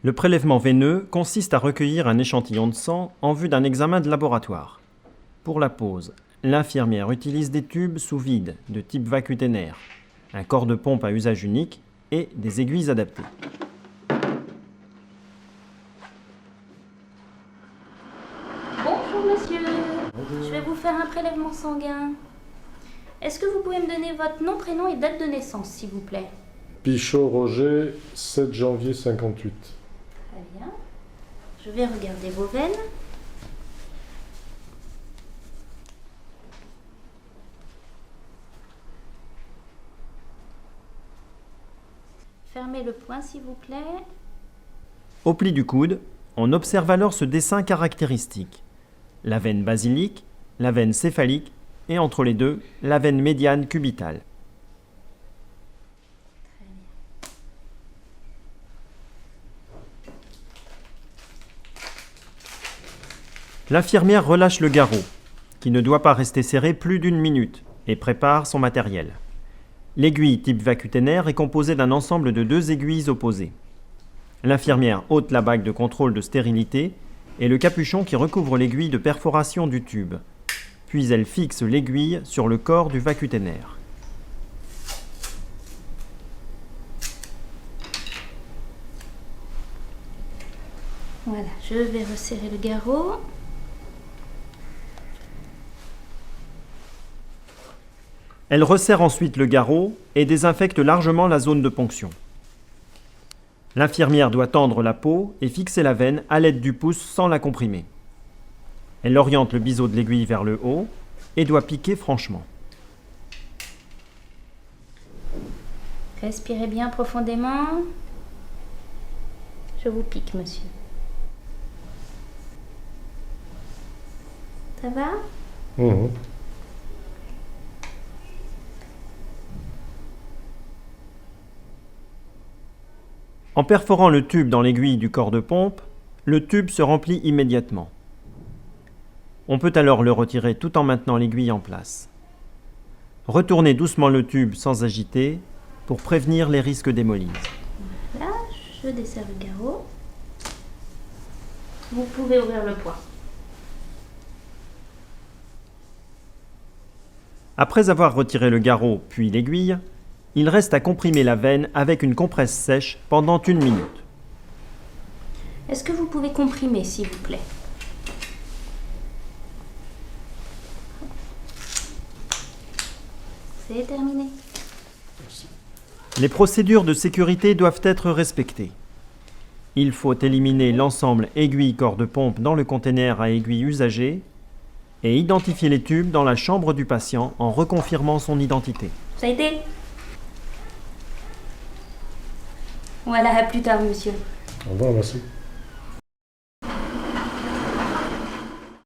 Le prélèvement veineux consiste à recueillir un échantillon de sang en vue d'un examen de laboratoire. Pour la pose, l'infirmière utilise des tubes sous vide de type vacutaire, un corps de pompe à usage unique et des aiguilles adaptées. Bonjour monsieur, je vais vous faire un prélèvement sanguin. Est-ce que vous pouvez me donner votre nom, prénom et date de naissance, s'il vous plaît? Pichot Roger, 7 janvier 58. Très bien. Je vais regarder vos veines. Fermez le poing, s'il vous plaît. Au pli du coude, on observe alors ce dessin caractéristique. La veine basilique, la veine céphalique et entre les deux, la veine médiane cubitale. Très bien. L'infirmière relâche le garrot, qui ne doit pas rester serré plus d'1 minute, et prépare son matériel. L'aiguille type vacutaire est composée d'un ensemble de 2 aiguilles opposées. L'infirmière ôte la bague de contrôle de stérilité et le capuchon qui recouvre l'aiguille de perforation du tube. Puis elle fixe l'aiguille sur le corps du vacutaire. Voilà, je vais resserrer le garrot. Elle resserre ensuite le garrot et désinfecte largement la zone de ponction. L'infirmière doit tendre la peau et fixer la veine à l'aide du pouce sans la comprimer. Elle oriente le biseau de l'aiguille vers le haut et doit piquer franchement. Respirez bien profondément. Je vous pique, monsieur. Ça va? En perforant le tube dans l'aiguille du corps de pompe, le tube se remplit immédiatement. On peut alors le retirer tout en maintenant l'aiguille en place. Retournez doucement le tube sans agiter pour prévenir les risques d'hémolyse. Là, je desserre le garrot. Vous pouvez ouvrir le poing. Après avoir retiré le garrot puis l'aiguille, il reste à comprimer la veine avec une compresse sèche pendant 1 minute. Est-ce que vous pouvez comprimer, s'il vous plaît? C'est terminé. Les procédures de sécurité doivent être respectées. Il faut éliminer l'ensemble aiguille-corps de pompe dans le conteneur à aiguille usagé et identifier les tubes dans la chambre du patient en reconfirmant son identité. Ça a été? Voilà, à plus tard, monsieur. Au revoir, merci.